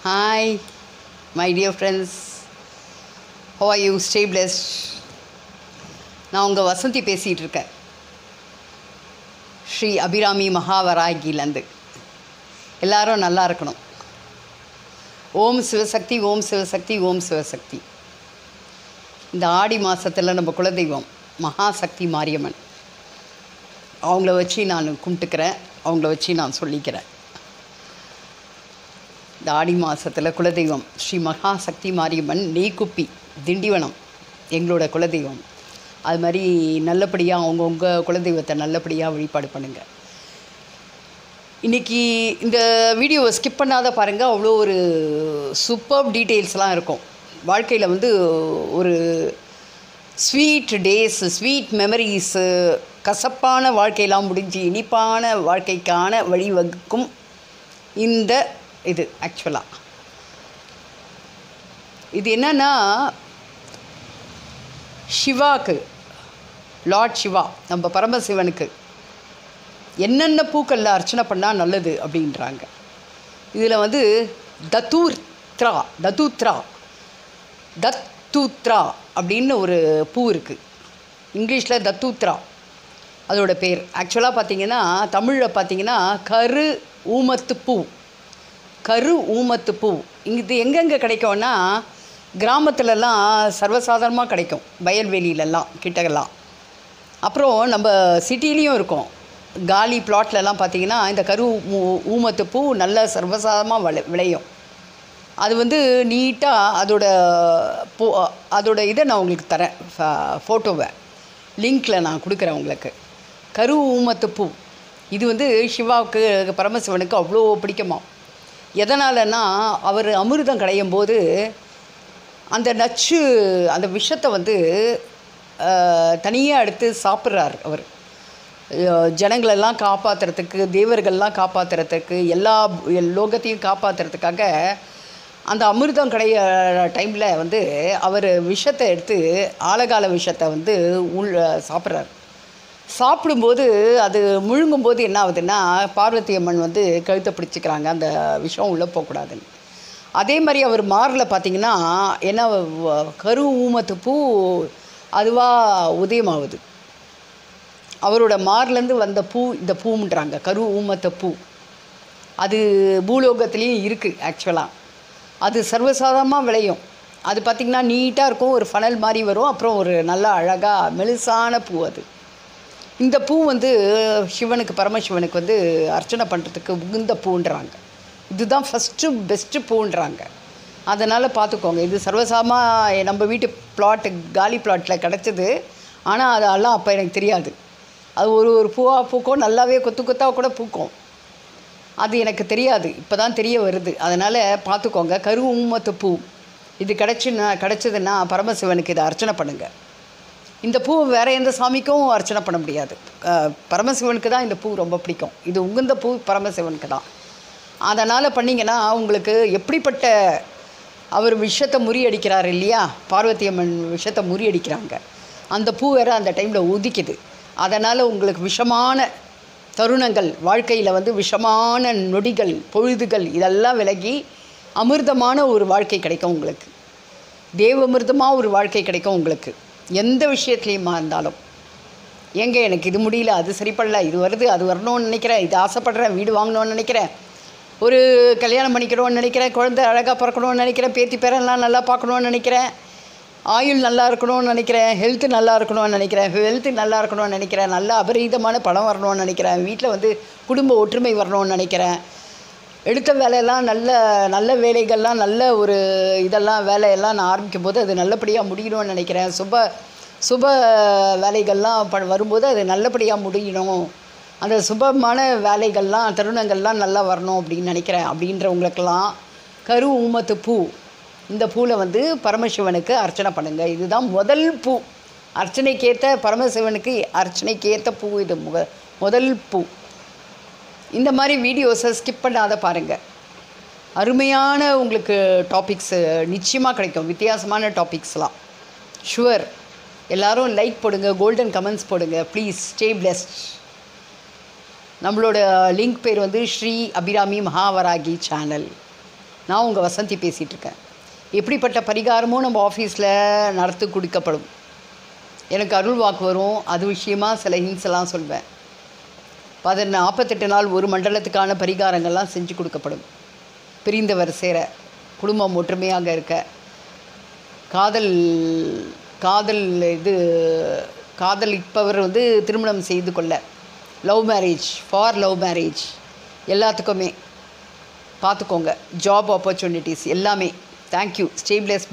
Hi, my dear friends. How are you? Stay blessed. நான் உங்கள் வசந்தி பேசிகிட்டு இருக்கேன் ஸ்ரீ அபிராமி மகாவராகிலேருந்து. எல்லாரும் நல்லா இருக்கணும். ஓம் சிவசக்தி, ஓம் சிவசக்தி, ஓம் சிவசக்தி. இந்த ஆடி மாதத்தில் நம்ம குலதெய்வம் மகாசக்தி மாரியம்மன், அவங்கள வச்சு நான் கும்பிட்டுக்கிறேன், அவங்கள வச்சு நான் சொல்லிக்கிறேன். இந்த ஆடி மாதத்தில் குலதெய்வம் ஸ்ரீ மகாசக்தி மாரியம்மன் நெய்க்குப்பி திண்டிவனம் எங்களோட குலதெய்வம். அது மாதிரி நல்லபடியாக அவங்கவுங்க குலதெய்வத்தை நல்லபடியாக வழிபாடு பண்ணுங்கள். இன்றைக்கி இந்த வீடியோவை ஸ்கிப் பண்ணாத பாருங்கள். அவ்வளோ ஒரு சூப்பர் டீட்டெயில்ஸ்லாம் இருக்கும். வாழ்க்கையில் ஒரு ஸ்வீட் டேஸ், ஸ்வீட் மெமரிஸு, கசப்பான வாழ்க்கையெல்லாம் முடிஞ்சு இனிப்பான வாழ்க்கைக்கான வழிவகுக்கும் இந்த இது. ஆக்சுவலாக இது என்னன்னா, சிவாக்கு, லார்ட் சிவா, நம்ம பரமசிவனுக்கு என்னென்ன பூக்களில் அர்ச்சனை பண்ணால் நல்லது அப்படின்றாங்க. இதில் தத்தூத்ரா அப்படின்னு ஒரு பூ இருக்குது. இங்கிலீஷில் தத்தூத்ரா அதோட பேர். ஆக்சுவலாக பார்த்திங்கன்னா தமிழில் பார்த்திங்கன்னா கரு ஊமத்து பூ. இது எங்கெங்கே கிடைக்கும்னா கிராமத்துலலாம் சர்வசாதாரணமாக கிடைக்கும், வயல்வெளியிலலாம் கிட்டலாம். அப்புறம் நம்ம சிட்டிலேயும் இருக்கும். காலி பிளாட்லலாம் பார்த்திங்கன்னா இந்த ஊமத்து பூ நல்ல சர்வசாதாரணமாக விளையும். அது நீட்டாக அதோட இதை நான் உங்களுக்கு தரேன், ஃபோட்டோவை லிங்க்கில் நான் கொடுக்குறேன் உங்களுக்கு. ஊமத்து பூ இது சிவாவுக்கு, பரமசிவனுக்கு அவ்வளோ பிடிக்குமா. எதனாலன்னா, அவர் அமிர்தம் கடையும் போது அந்த நச்சு, அந்த விஷத்தை தனியாக எடுத்து சாப்பிட்றார் அவர். ஜனங்களெல்லாம் காப்பாற்றுறதுக்கு, தேவர்கள்லாம் காப்பாற்றுறதுக்கு, எல்லா லோகத்தையும் காப்பாற்றுறதுக்காக அந்த அமிர்தம் கடைய டைமில் அவர் விஷத்தை எடுத்து, ஆழகால விஷத்தை சாப்பிட்றார். சாப்பிடும்போது அது முழுங்கும்போது என்ன ஆகுதுன்னா, பார்வதி அம்மன் கழுத்தை பிடிச்சிக்கிறாங்க, அந்த விஷம் உள்ளே போகக்கூடாதுன்னு. அதே மாதிரி அவர் மாரில் பார்த்திங்கன்னா என்ன, ஊமத்து பூ அதுவாக உதயமாகுது. அவரோட மார்லேருந்து வந்த பூ இந்த பூன்றாங்க, ஊமத்து பூ. அது பூலோகத்துலேயும் இருக்குது. ஆக்சுவலாக அது சர்வசாதாரணமாக விளையும். அது பார்த்திங்கன்னா நீட்டாக இருக்கும், ஒரு ஃபனல் மாதிரி வரும். அப்புறம் ஒரு நல்லா அழகாக மெலிசான பூ. அது இந்த பூ சிவனுக்கு, பரமசிவனுக்கு அர்ச்சனை பண்ணுறதுக்கு உகுந்த பூன்றாங்க. இதுதான் ஃபஸ்ட்டு பெஸ்ட்டு பூன்றாங்க. அதனால் பார்த்துக்கோங்க. இது சர்வசாதாரணமாக நம்ம வீட்டு பிளாட்டு, காலி பிளாட்டில் கிடச்சிது. ஆனால் அதெல்லாம் அப்போ எனக்கு தெரியாது. அது ஒரு பூவாக பூக்கும், நல்லாவே கொத்தாக கூட பூக்கும். அது எனக்கு தெரியாது, இப்போ தான் தெரிய வருது. அதனால் பார்த்துக்கோங்க. ஊமத்து பூ இது கிடச்சிதுன்னா பரமசிவனுக்கு இதை அர்ச்சனை பண்ணுங்கள். இந்த பூ வேறு எந்த சாமிக்கும் அர்ச்சனை பண்ண முடியாது. பரமசிவனுக்கு தான் இந்த பூ ரொம்ப பிடிக்கும். இது உகுந்த பூ பரமசிவனுக்கு தான். அதனால் பண்ணிங்கன்னா உங்களுக்கு எப்படிப்பட்ட அவர் விஷத்தை முறியடிக்கிறார் இல்லையா, பார்வதி அம்மன் விஷத்தை முறியடிக்கிறாங்க. அந்த பூ வேறு அந்த டைமில் உதிக்குது. அதனால் உங்களுக்கு விஷமான தருணங்கள் வாழ்க்கையில் விஷமான நொடிகள், பொழுதுகள் இதெல்லாம் விலகி அமிர்தமான ஒரு வாழ்க்கை கிடைக்கும் உங்களுக்கு. தேவமிர்தமாக ஒரு வாழ்க்கை கிடைக்கும் உங்களுக்கு. எந்த விஷயத்துலேயுமா இருந்தாலும், ஏங்க எனக்கு இது முடியல, அது சரிப்படல, இது வருது, அது வரணும்னு நினைக்கிறேன், இது ஆசைப்படுறேன், வீடு வாங்கணும்னு நினைக்கிறேன், ஒரு கல்யாணம் பண்ணிக்கணும்னு நினைக்கிறேன், குழந்தை அழகாக பிறக்கணும்னு நினைக்கிறேன், பேத்தி பேரெல்லாம் நல்லா பார்க்கணுன்னு நினைக்கிறேன், ஆயுள் நல்லா இருக்கணும்னு நினைக்கிறேன், ஹெல்த்து நல்லா இருக்கணும்னு நினைக்கிறேன், நல்ல அபரீதமான பணம் வரணும்னு நினைக்கிறேன், வீட்டில் குடும்ப ஒற்றுமை வரணும்னு நினைக்கிறேன், எடுத்த வேலையெல்லாம் நல்ல வேலைகள்லாம், நல்ல ஒரு இதெல்லாம் வேலையெல்லாம் நான் ஆரம்பிக்கும் போது அது நல்லபடியாக முடியணும்னு நினைக்கிறேன், சுப வேலைகள்லாம் வரும்போது அது நல்லபடியாக முடியணும், அந்த சுபமான வேலைகள்லாம், தருணங்கள்லாம் நல்லா வரணும் அப்படின்னு நினைக்கிறேன் அப்படின்றவங்களுக்கெல்லாம் ஊமத்து பூ, இந்த பூவில் பரமசிவனுக்கு அர்ச்சனை பண்ணுங்கள். இதுதான் முதல் பூ. அர்ச்சனைக்கேற்ற, பரமசிவனுக்கு அர்ச்சனைக்கேற்ற பூ இது முதல் பூ. இந்த மாதிரி வீடியோஸை ஸ்கிப் பண்ணாத பாருங்கள். அருமையான உங்களுக்கு டாபிக்ஸு நிச்சயமாக கிடைக்கும், வித்தியாசமான டாபிக்ஸ்லாம் ஷுவர். எல்லோரும் லைக் போடுங்க, கோல்டன் கமெண்ட்ஸ் போடுங்க ப்ளீஸ். Stay blessed. நம்மளோட லிங்க் பேர் ஸ்ரீ அபிராமி மகாவராகி சேனல். நான் உங்கள் வசந்தி பேசிகிட்ருக்கேன். எப்படிப்பட்ட பரிகாரமும் நம்ம ஆஃபீஸில் நடத்தி கொடுக்கப்படும். எனக்கு அருள் வாக்கு வரும், அது விஷயமாக சில ஹிண்ட்ஸ் எல்லாம் சொல்வேன். 48 நாள் ஒரு மண்டலத்துக்கான பரிகாரங்கள்லாம் செஞ்சு கொடுக்கப்படும். பிரிந்தவர் சேர, குடும்பம் ஒற்றுமையாக இருக்க, காதல் காதல் இது காதலிப்பவர் திருமணம் செய்து கொள்ள, love marriage, for love marriage எல்லாத்துக்குமே பார்த்துக்கோங்க. ஜாப் ஆப்பர்ச்சுனிட்டிஸ் எல்லாமே. தேங்க்யூ. Stay bless.